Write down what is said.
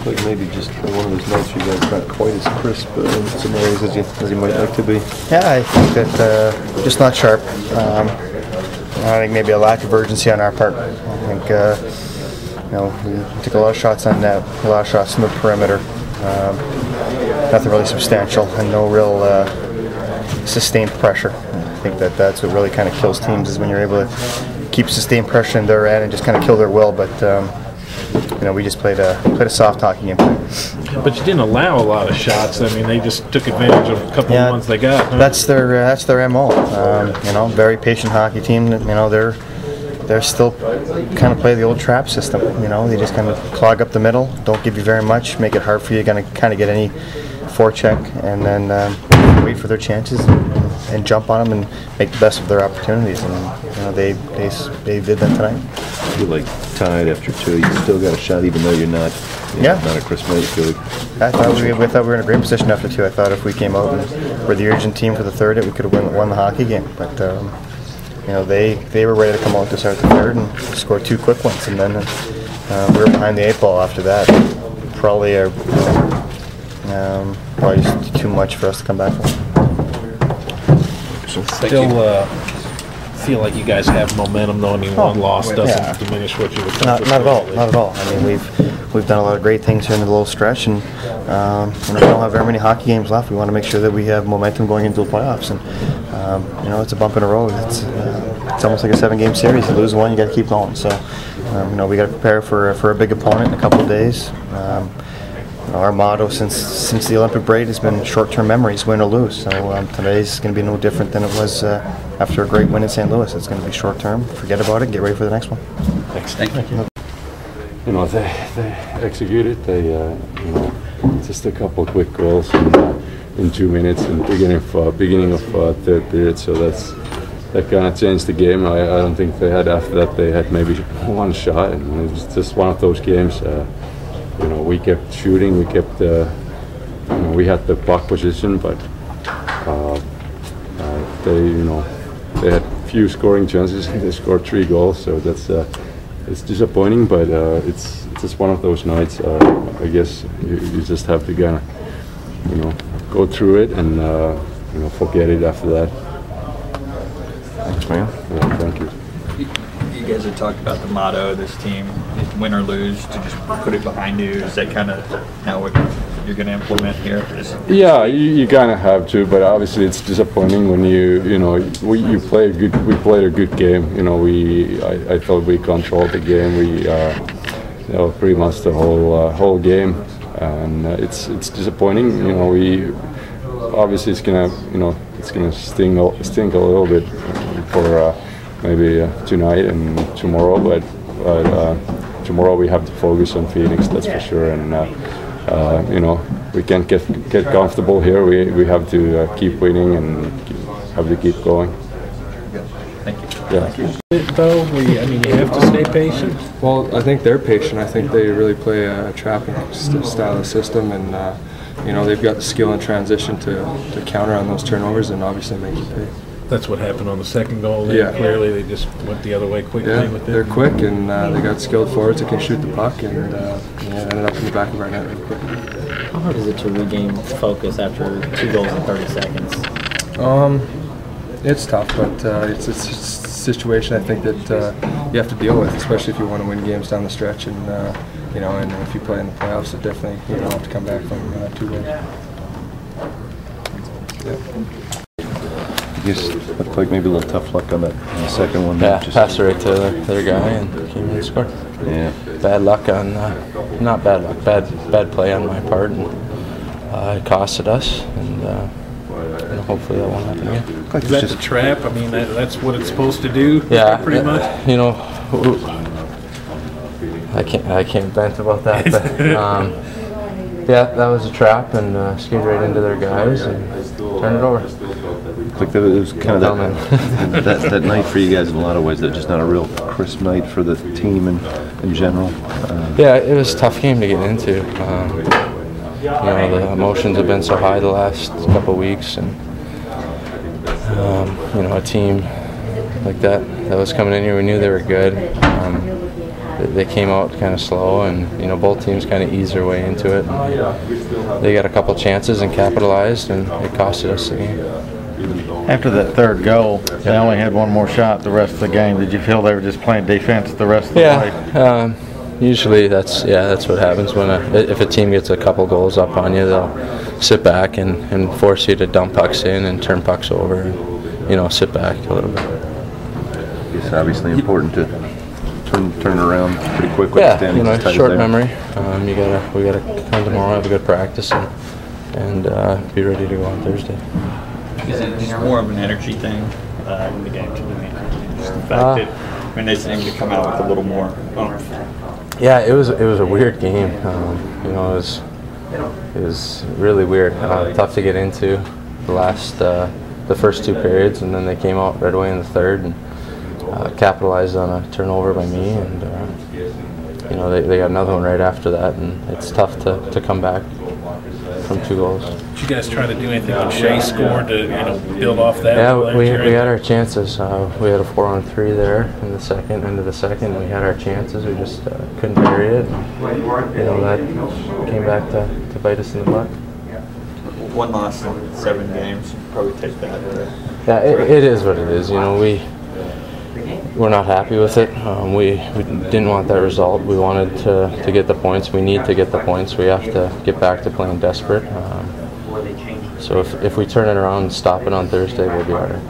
like maybe just one of those nights where you guys not quite as crisp in some areas as you might like to be. Yeah, I think that just not sharp. I think maybe a lack of urgency on our part. I think we took a lot of shots on net, a lot of shots from the perimeter. Nothing really substantial and no real sustained pressure. I think that's what really kind of kills teams is when you're able to keep sustained pressure in their end and just kind of kill their will. But we just played a soft hockey game. But you didn't allow a lot of shots. I mean, they just took advantage of a couple of ones they got. Huh? That's their MO. Very patient hockey team. They're still kind of play the old trap system. They just kind of clog up the middle, don't give you very much, make it hard for you to kind of get any forecheck, and then wait for their chances and jump on them and make the best of their opportunities. And they did that tonight. You're like tied after two. You still got a shot, even though you're not. Not a crisp night. You feel like. I thought we were in a great position after two. I thought if we came out and were the urgent team for the third, we could have won the hockey game. But they were ready to come out to start the third and score two quick ones, and then we were behind the eight ball after that. Probably just too much for us to come back from. Still feel like you guys have momentum, though. I mean, one loss doesn't diminish what you've accomplished. Not at all. Not at all. I mean, we've done a lot of great things here in the little stretch, and we don't have very many hockey games left. We want to make sure that we have momentum going into the playoffs, and it's a bump in the road. It's almost like a 7-game series. You lose one, you got to keep going. So, we got to prepare for a big opponent in a couple of days. Our motto since the Olympic break has been short-term memories, win or lose. So today's going to be no different than it was after a great win in St. Louis. It's going to be short-term. Forget about it. Get ready for the next one. Thanks. Thank you. They executed. They just a couple of quick goals in 2 minutes in the beginning of third period. So that kind of changed the game. I don't think they had after that. They had maybe one shot, and it was just one of those games. We kept shooting. We kept we had the puck position, but they had few scoring chances. They scored 3 goals, so that's it's disappointing. But it's just one of those nights. I guess you just have to kind of go through it and forget it after that. Thanks, man. Yeah, thank you. You guys have talked about the motto of this team, win or lose, to just put it behind you. Is that kind of now what you're going to implement here? Yeah, you kind of have to, but obviously it's disappointing when we played a good game. I thought we controlled the game. We pretty much the whole game, and it's disappointing. We obviously it's gonna sting a little bit for. Maybe tonight and tomorrow, but tomorrow we have to focus on Phoenix, that's for sure. And we can't get comfortable here. We have to keep winning and have to keep going. Thank you. Yeah. Thank you. Though, you have to stay patient. Well, I think they're patient. I think they really play a trapping style of system, and they've got the skill in transition to counter on those turnovers and obviously make it pay. That's what happened on the second goal. Clearly, they just went the other way quickly with it. They're quick, and they got skilled forwards that can shoot the puck, and ended up in the back of our net really quick. How hard is it to regain focus after 2 goals in 30 seconds? It's tough, but it's a situation I think that you have to deal with, especially if you want to win games down the stretch, and and if you play in the playoffs, it definitely have to come back from 2 goals. Yeah. I guess looked like maybe a little tough luck on the second one. Yeah, passed it right to their guy and came in and scored. Yeah. Bad luck on, not bad luck, bad play on my part, and it costed us, and hopefully that won't happen again. Is that just a trap? I mean, that's what it's supposed to do. Yeah, pretty much. I can't vent about that, but yeah, that was a trap, and skated right into their guys and turned it over. Like it was kind of that night for you guys in a lot of ways. That just not a real crisp night for the team and in general. Yeah, it was a tough game to get into. The emotions have been so high the last couple of weeks, and a team like that was coming in here. We knew they were good. they came out kind of slow, and both teams kind of eased their way into it. And they got a couple chances and capitalized, and it costed us the game. After that third goal, they only had one more shot the rest of the game. Did you feel they were just playing defense the rest of the way? Usually that's what happens when if a team gets a couple goals up on you, they'll sit back and force you to dump pucks in and turn pucks over and sit back a little bit. It's obviously important to turn around pretty quickly. Yeah, short memory. We gotta come tomorrow, have a good practice, and be ready to go on Thursday. Is it just more of an energy thing in the game today? Just the fact that they seem to come out with a little more oomph. Yeah, it was a weird game. It was really weird. Tough to get into the first two periods, and then they came out right away in the third and capitalized on a turnover by me, and they got another one right after that, and it's tough to come back from 2 goals. Did you guys try to do anything when Shea scored to build off that? Yeah, we had our chances. We had a 4-on-3 there in the second, end of the second. We had our chances. We just couldn't bury it. And, that came back to bite us in the butt. One loss in 7 games. Probably take that. Yeah, it is what it is. We're not happy with it. We didn't want that result. We wanted to get the points. We need to get the points. We have to get back to playing desperate. So if we turn it around and stop it on Thursday, we'll be all right.